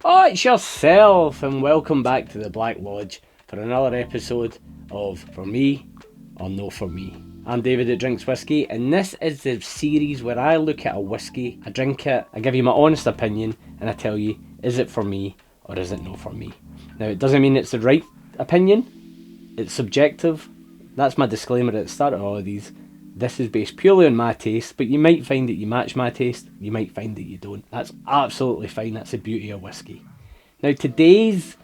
Oh, it's yourself, and welcome back to the Black Lodge for another episode of For Me or No For Me. I'm David that drinks whiskey, and this is the series where I look at a whiskey, I drink it, I give you my honest opinion, and I tell you, is it for me or is it no for me? Now, it doesn't mean it's the right opinion, it's subjective. That's my disclaimer at the start of all of these. This is based purely on my taste, but you might find that you match my taste, you might find that you don't. That's absolutely fine, that's the beauty of whiskey. Now today's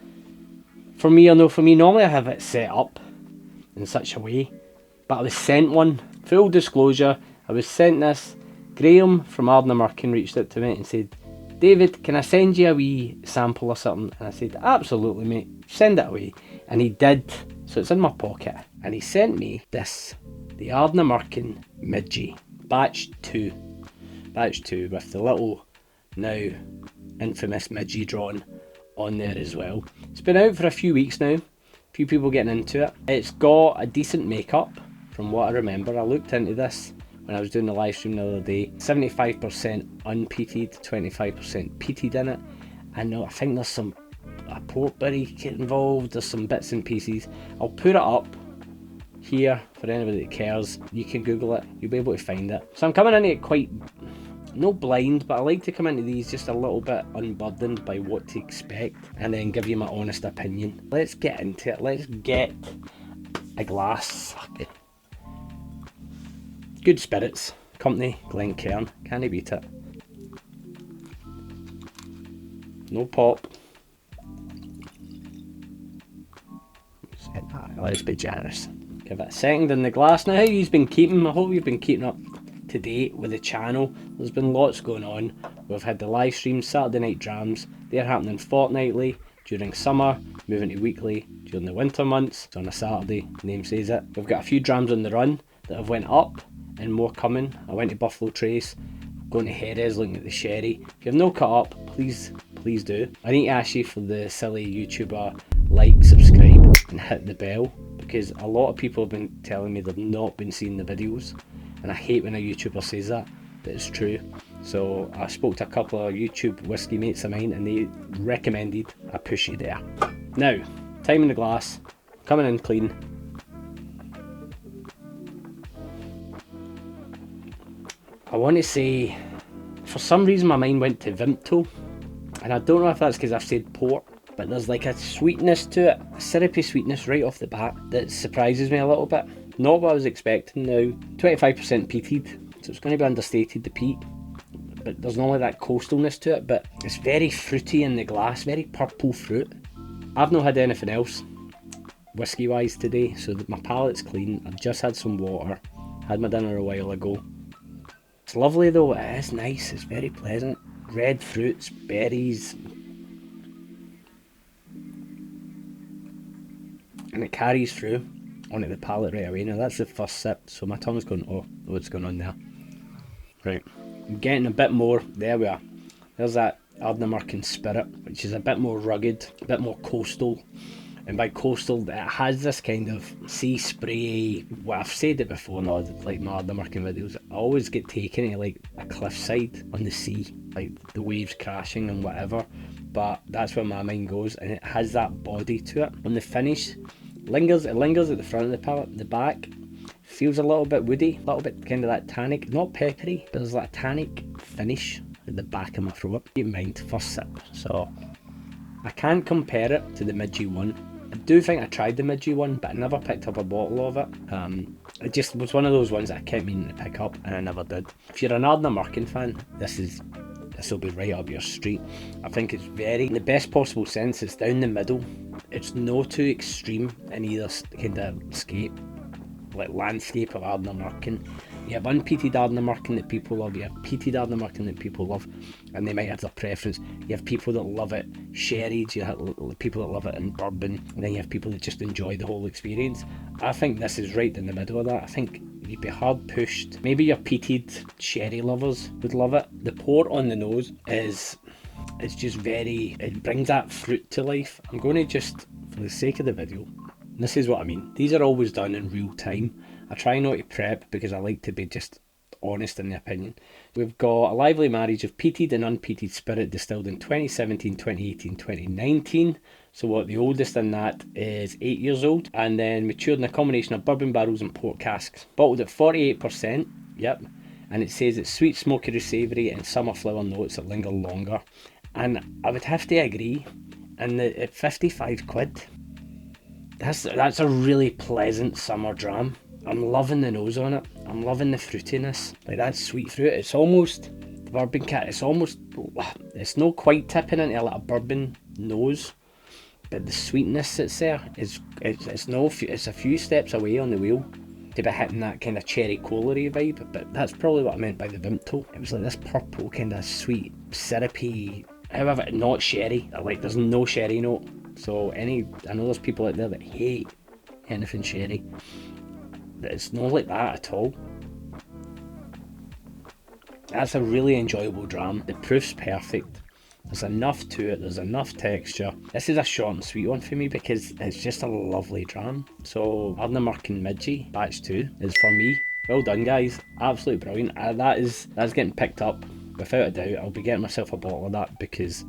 For Me or No For Me, normally I have it set up in such a way, but I was sent one. Full disclosure, I was sent this. Graham from Ardnamurchan reached out to me and said, David, can I send you a wee sample or something? And I said, absolutely mate, send it away. And he did, so it's in my pocket. And he sent me this. The Ardnamurchan Midgie, Batch 2. Batch 2 with the little, now infamous Midgie drawn on there as well. It's been out for a few weeks now. A few people getting into it. It's got a decent makeup, from what I remember. I looked into this when I was doing the live stream the other day. 75% unpeated, 25% peated in it. I know, I think there's some portberry involved, there's some bits and pieces. I'll put it up here for anybody that cares. You can Google it, you'll be able to find it. So I'm coming into it quite, no blind, but I like to come into these just a little bit unburdened by what to expect and then give you my honest opinion. Let's get into it. Let's get a glass. Good Spirits Company, Glencairn, can't beat it. No pop. Let's be generous. Give it a second in the glass. Now, how you've been keeping? I hope you've been keeping up to date with the channel. There's been lots going on. We've had the live streams, Saturday night drams. They're happening fortnightly during summer, moving to weekly during the winter months. It's on a Saturday, name says it. We've got a few drams on the run that have went up and more coming. I went to Buffalo Trace, going to Jerez, looking at the sherry. If you've no cut up, please do. I need to ask you for the silly YouTuber like, subscribe and hit the bell, because a lot of people have been telling me they've not been seeing the videos, and I hate when a YouTuber says that, but it's true. So I spoke to a couple of YouTube whiskey mates of mine and they recommended I push you there. Now, time in the glass, coming in clean. I want to say, for some reason my mind went to Vimto, and I don't know if that's because I've said port, but there's like a sweetness to it, a syrupy sweetness right off the bat that surprises me a little bit. Not what I was expecting now. 25% peated, so it's going to be understated, the peat, but there's not like that coastalness to it, but it's very fruity in the glass, very purple fruit. I've not had anything else whiskey wise today, so that my palate's clean. I've just had some water, had my dinner a while ago. It's lovely though, it is nice, it's very pleasant. Red fruits, berries, and it carries through onto the palate right away. Now that's the first sip, so my tongue's going, oh, what's going on there? Right, I'm getting a bit more, there we are. There's that Ardnamurchan Spirit, which is a bit more rugged, a bit more coastal. And by coastal, it has this kind of sea spray. Well, I've said it before, no, like my Ardnamurchan videos, I always get taken to like a cliffside on the sea, like the waves crashing and whatever. But that's where my mind goes, and it has that body to it. On the finish, it lingers at the front of the palate. The back feels a little bit woody, a little bit kind of that tannic, not peppery, but there's that tannic finish at the back of my throat. Keep in mind, first sip, so I can't compare it to the Midgie one. I do think I tried the Midgie one, but I never picked up a bottle of it. It just was one of those ones that I kept meaning to pick up, and I never did. If you're an Ardnamurchan fan, this will be right up your street. I think it's very, in the best possible sense, it's down the middle. It's no too extreme in either kind of landscape of Ardnamurchan. You have unpeated Ardnamurchan that people love, you have peated Ardnamurchan that people love, and they might have their preference. You have people that love it sherried, you have people that love it in bourbon, and then you have people that just enjoy the whole experience. I think this is right in the middle of that. I think you'd be hard pushed. Maybe your peated sherry lovers would love it. The port on the nose is, it's just very, it brings that fruit to life. I'm going to just, for the sake of the video, this is what I mean. These are always done in real time. I try not to prep because I like to be just honest in the opinion. We've got a lively marriage of peated and unpeated spirit distilled in 2017, 2018, 2019. So what, the oldest in that is 8 years old, and then matured in a combination of bourbon barrels and port casks. Bottled at 48%, yep, and it says it's sweet, smoky, savoury and summer flower notes that linger longer. And I would have to agree, and at 55 quid, that's a really pleasant summer dram. I'm loving the nose on it. I'm loving the fruitiness. Like, that sweet fruit. It's almost, the bourbon cat, it's not quite tipping into like a bourbon nose, but the sweetness that's there it's a few steps away on the wheel to be hitting that kind of cherry cola-y vibe. But that's probably what I meant by the Vimto. It was like this purple kind of sweet, syrupy, however, not sherry. Like, there's no sherry note. So I know there's people out there that hate anything sherry. It's not like that at all. That's a really enjoyable dram. The proof's perfect. There's enough to it, there's enough texture. This is a short and sweet one for me because it's just a lovely dram. So Ardnamurchan Midgie Batch 2 is for me. Well done, guys, absolutely brilliant. That's getting picked up without a doubt. I'll be getting myself a bottle of that because,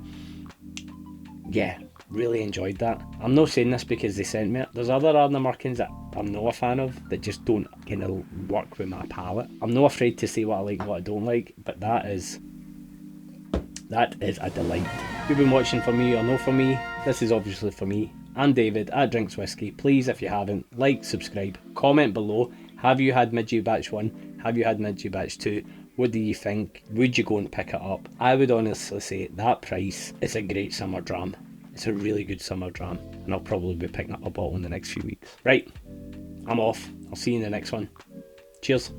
yeah, really enjoyed that. I'm not saying this because they sent me it. There's other Ardnamurchans that I'm not a fan of that just don't kind of work with my palate. I'm not afraid to say what I like and what I don't like, but that is a delight. You've been watching For Me or No For Me. This is obviously for me. I'm David at Drinks Whiskey. Please, if you haven't, like, subscribe, comment below. Have you had Midgie Batch 1? Have you had Midgie Batch 2? What do you think? Would you go and pick it up? I would honestly say that price is a great summer dram. It's a really good summer dram, and I'll probably be picking up a bottle in the next few weeks. Right, I'm off. I'll see you in the next one. Cheers.